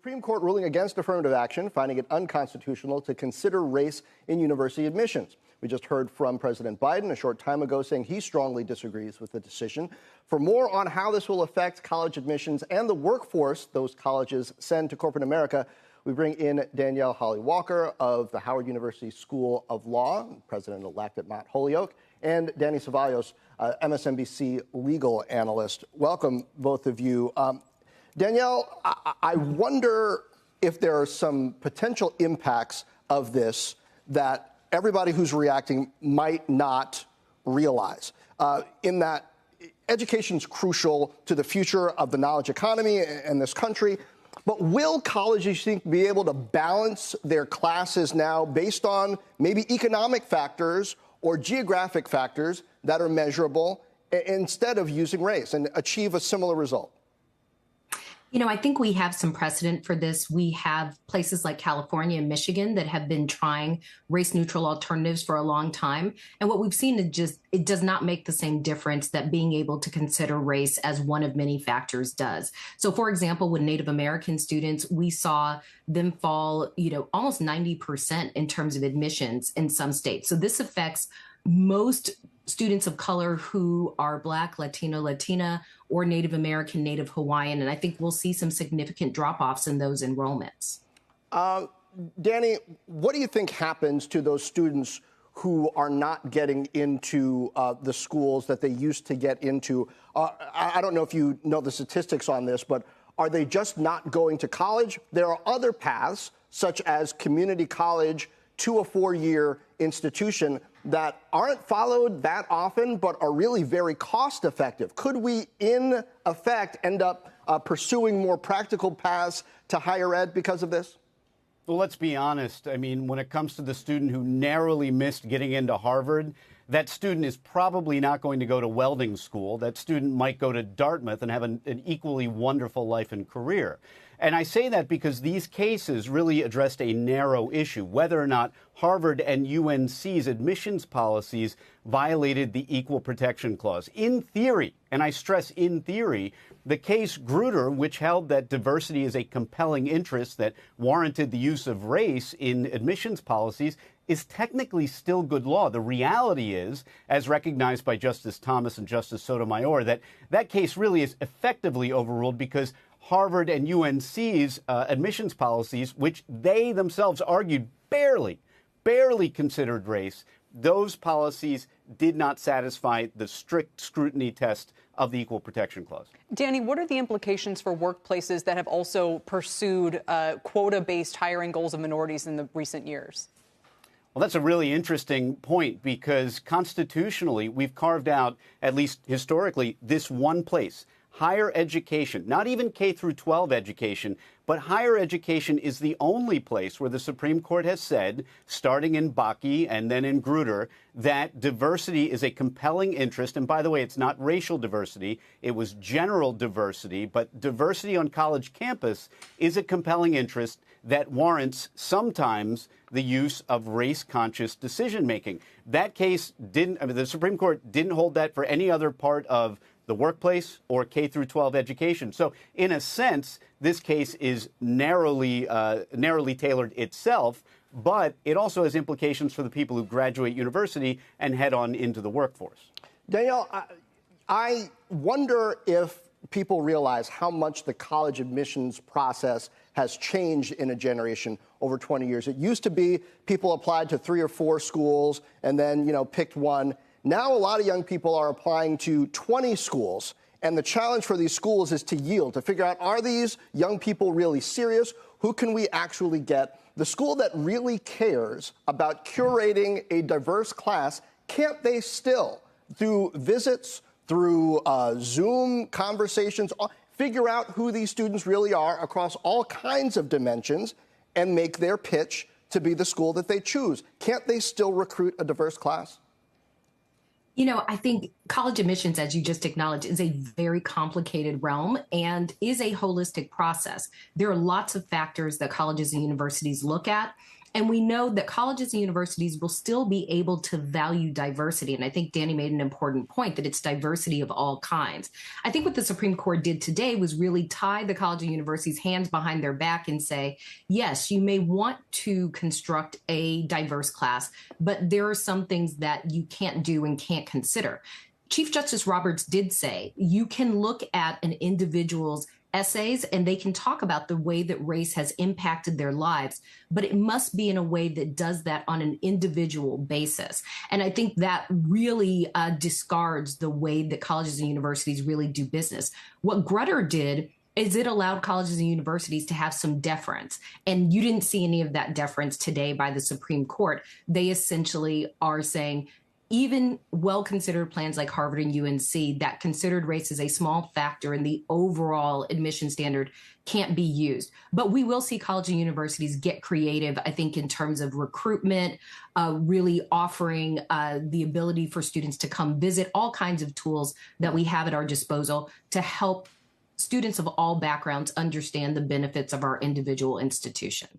Supreme Court ruling against affirmative action, finding it unconstitutional to consider race in university admissions. We just heard from President Biden a short time ago saying he strongly disagrees with the decision. For more on how this will affect college admissions and the workforce those colleges send to corporate America, we bring in Danielle Holley-Walker of the Howard University School of Law, President-elect at Mount Holyoke, and Danny Cevallos, MSNBC legal analyst. Welcome, both of you. Danielle, I wonder if there are some potential impacts of this that everybody who's reacting might not realize, in that education is crucial to the future of the knowledge economy in this country. But will colleges, you think, be able to balance their classes now based on maybe economic factors or geographic factors that are measurable instead of using race and achieve a similar result? You know, I think we have some precedent for this. We have places like California and Michigan that have been trying race-neutral alternatives for a long time. And what we've seen is it does not make the same difference that being able to consider race as one of many factors does. So, for example, with Native American students, we saw them fall, almost 90% in terms of admissions in some states. So this affects most students of color who are Black, Latino, Latina, or Native American, Native Hawaiian. And I think we'll see some significant drop-offs in those enrollments. Danny, what do you think happens to those students who are not getting into the schools that they used to get into? I don't know if you know the statistics on this, but are they just not going to college? There are other paths, such as community college to a four-year institution, that aren't followed that often, but are really very cost effective. Could we, in effect, end up pursuing more practical paths to higher ed because of this? Well, let's be honest. I mean, when it comes to the student who narrowly missed getting into Harvard, that student is probably not going to go to welding school. That student might go to Dartmouth and have an equally wonderful life and career. And I say that because these cases really addressed a narrow issue, whether or not Harvard and UNC's admissions policies violated the Equal Protection Clause. In theory, and I stress in theory, the case Grutter, which held that diversity is a compelling interest that warranted the use of race in admissions policies, is technically still good law. The reality is, as recognized by Justice Thomas and Justice Sotomayor, that case really is effectively overruled because Harvard and UNC's admissions policies, which they themselves argued barely considered race, those policies did not satisfy the strict scrutiny test of the Equal Protection Clause. Danny, what are the implications for workplaces that have also pursued quota-based hiring goals of minorities in the recent years? Well, that's a really interesting point because constitutionally, we've carved out, at least historically, this one place. Higher education, not even K through 12 education, but higher education is the only place where the Supreme Court has said, starting in Bakke and then in Grutter, that diversity is a compelling interest. And by the way, it's not racial diversity. It was general diversity. But diversity on college campus is a compelling interest that warrants sometimes the use of race-conscious decision-making. That case the Supreme Court didn't hold that for any other part of the workplace or K through 12 education. So in a sense, this case is narrowly tailored itself, but it also has implications for the people who graduate university and head on into the workforce. Danielle, I wonder if people realize how much the college admissions process has changed in a generation over 20 years. It used to be people applied to 3 or 4 schools and then, picked one. Now a lot of young people are applying to 20 schools, and the challenge for these schools is to yield, to figure out, are these young people really serious? Who can we actually get? The school that really cares about curating a diverse class, can't they still, through visits, through Zoom conversations, figure out who these students really are across all kinds of dimensions and make their pitch to be the school that they choose? Can't they still recruit a diverse class? I think college admissions, as you just acknowledged, is a very complicated realm and is a holistic process. There are lots of factors that colleges and universities look at. And we know that colleges and universities will still be able to value diversity. And I think Danny made an important point that it's diversity of all kinds. I think what the Supreme Court did today was really tie the college and universities' hands behind their back and say, yes, you may want to construct a diverse class, but there are some things that you can't do and can't consider. Chief Justice Roberts did say you can look at an individual's essays and they can talk about the way that race has impacted their lives, but it must be in a way that does that on an individual basis. And I think that really discards the way that colleges and universities really do business. What Grutter did is it allowed colleges and universities to have some deference. And you didn't see any of that deference today by the Supreme Court. They essentially are saying, even well-considered plans like Harvard and UNC that considered race as a small factor in the overall admission standard can't be used. But we will see colleges and universities get creative, I think, in terms of recruitment, really offering the ability for students to come visit, all kinds of tools that we have at our disposal to help students of all backgrounds understand the benefits of our individual institutions.